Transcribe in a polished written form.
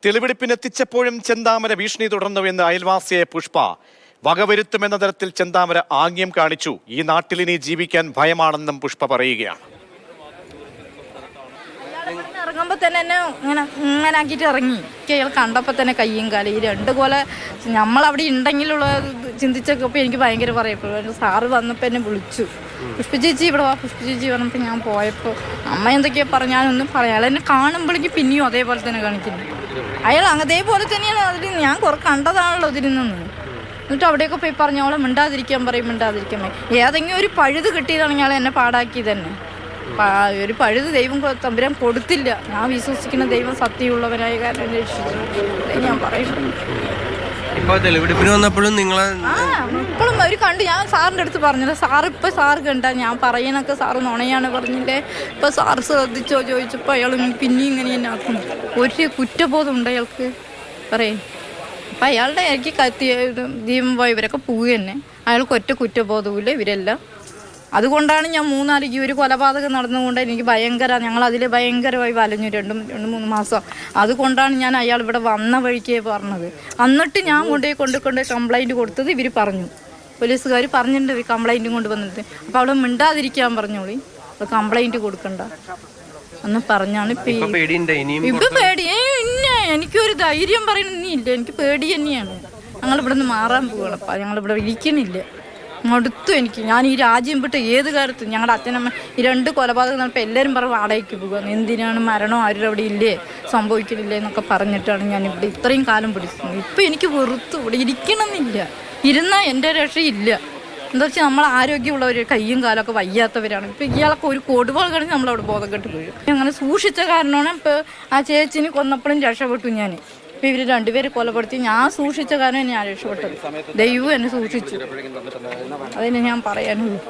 തെളിവെടുപ്പിനെത്തിച്ചപ്പോഴും ചെന്താമര ഭീഷണി തുടർന്നുവെന്ന് അയൽവാസിയെ പുഷ്പ വകവരുത്തുമെന്ന തരത്തിൽ ചെന്താമര ആംഗ്യം കാണിച്ചു. ഈ നാട്ടിലിനി ജീവിക്കാൻ ഭയമാണെന്നും പുഷ്പ പറയുകയാണ്. ഇറങ്ങുമ്പോൾ തന്നെ എന്നെ ഇങ്ങനെ ആക്കിയിട്ട് ഇറങ്ങി. അയാൾ കണ്ടപ്പോൾ തന്നെ കയ്യും കാലും ഈ രണ്ട് പോലെ നമ്മളവിടെ ഉണ്ടെങ്കിലുള്ള ചിന്തിച്ചപ്പോൾ എനിക്ക് ഭയങ്കര പറയപ്പെടും. സാറ് വന്നപ്പോൾ എന്നെ വിളിച്ചു, പുഷ്പ ചേച്ചി ഇവിടെ വാ, പുഷ്പ ചേച്ചി പറഞ്ഞപ്പോൾ ഞാൻ പോയപ്പോൾ അമ്മ എന്തൊക്കെയാ പറഞ്ഞാലൊന്നും പറയാം. അയാൾ എന്നെ കാണുമ്പോഴേക്കും പിന്നെയും അതേപോലെ തന്നെ കാണിക്കുന്നു. അയാൾ അതേപോലെ തന്നെയാണ് അതിൽ ഞാൻ കുറെ കണ്ടതാണല്ലോ ഇതിൽ നിന്ന്. എന്നിട്ട് അവിടെയൊക്കെ പോയി പറഞ്ഞു അവളെ മിണ്ടാതിരിക്കാൻ പറയും, മിണ്ടാതിരിക്കാൻ പറയും. ഏതെങ്കിലും ഒരു പഴുത് കിട്ടിയതാണെങ്കിൽ അയാൾ എന്നെ പാടാക്കി തന്നെ. ഒരു പഴുത് ദൈവം തമ്പുരാൻ കൊടുത്തില്ല. ഞാൻ വിശ്വസിക്കുന്ന ദൈവം സത്യമുള്ളവനായ കാരണം രക്ഷിച്ചു ഞാൻ പറയുന്നു. തെളിവെടുപ്പിന് വന്നപ്പോഴും നിങ്ങളെ ഇപ്പോഴും അവർ കണ്ട്. ഞാൻ സാറിൻ്റെ അടുത്ത് പറഞ്ഞില്ല, സാറ് കണ്ട ഞാൻ പറയണൊക്കെ സാറ് നുണയാണ് പറഞ്ഞില്ലേ. ഇപ്പം സാറ് ശ്രദ്ധിച്ചോ ചോദിച്ചപ്പോൾ അയാൾ പിന്നെയും ഇങ്ങനെ തന്നെ ആക്കുന്നു. ഒരു കുറ്റബോധം ഉണ്ട് അയാൾക്ക് പറയും. അപ്പം അയാളുടെ എനിക്ക് കത്തിയ ജീവൻ പോയ ഇവരൊക്കെ പോവുക തന്നെ. അയാൾക്ക് ഒറ്റ കുറ്റബോധവുമില്ല ഇവരെല്ലാം. അതുകൊണ്ടാണ് ഞാൻ 3-4 ഒരു കൊലപാതകം നടന്നുകൊണ്ട് എനിക്ക് ഞങ്ങളതിൽ ഭയങ്കരമായി വലഞ്ഞു 2-3 മാസം. അതുകൊണ്ടാണ് ഞാൻ അയാൾ ഇവിടെ വന്ന വഴിക്കേ പറഞ്ഞത്. എന്നിട്ട് ഞാൻ കൊണ്ട് കംപ്ലൈൻറ്റ് കൊടുത്തത് ഇവർ പറഞ്ഞു, പോലീസുകാർ പറഞ്ഞിട്ടുണ്ട് കംപ്ലൈൻറ്റും കൊണ്ട് വന്നിട്ട്. അപ്പോൾ അവിടെ മിണ്ടാതിരിക്കാൻ പറഞ്ഞോളി, കംപ്ലൈൻറ്റ് കൊടുക്കണ്ട എന്ന് പറഞ്ഞാണ്. ഇപ്പം പേടി എനിക്കൊരു ധൈര്യം പറയണമെന്നില്ല, എനിക്ക് പേടി തന്നെയാണ്. ഞങ്ങളിവിടെ നിന്ന് മാറാൻ പോവുകയാണ്. അപ്പം ഞങ്ങളിവിടെ ഇരിക്കണില്ല, മടുത്തു എനിക്ക്. ഞാൻ ഈ രാജ്യം വിട്ട് ഏത് കാലത്തും ഞങ്ങളുടെ അച്ഛനമ്മ ഈ 2 കൊലപാതകം നടപ്പോൾ എല്ലാവരും പറഞ്ഞ് വാടകയ്ക്ക് പോകുക. എന്തിനാണ് മരണം ആരും അവിടെ ഇല്ലേ സംഭവിക്കണില്ലേ എന്നൊക്കെ പറഞ്ഞിട്ടാണ് ഞാൻ ഇവിടെ ഇത്രയും കാലം പിടിച്ചത്. ഇപ്പം എനിക്ക് വെറുത്തു ഇവിടെ ഇരിക്കണമെന്നില്ല. ഇരുന്നാൽ എൻ്റെ രക്ഷയില്ല. എന്താ വെച്ചാൽ നമ്മൾ ആരോഗ്യമുള്ളവർ, കയ്യും കാലമൊക്കെ വയ്യാത്തവരാണ്. ഇപ്പം ഇയാളൊക്കെ ഒരു കൊടുവാൾ കഴിഞ്ഞ് നമ്മളവിടെ ബോധം കെട്ട് വീഴും. അങ്ങനെ സൂക്ഷിച്ച കാരണമാണ് ഇപ്പോൾ ആ ചേച്ചിനെ കൊന്നപ്പോഴും രക്ഷപ്പെട്ടു ഞാൻ. ഇപ്പം ഇവർ 2 പേര് കൊലപ്പെടുത്തി. ഞാൻ സൂക്ഷിച്ച കാരണം ഞാൻ രക്ഷപ്പെട്ടത്. ദൈവം എന്നെ സൂക്ഷിച്ചു, അതിനെ ഞാൻ പറയാനുള്ളൂ.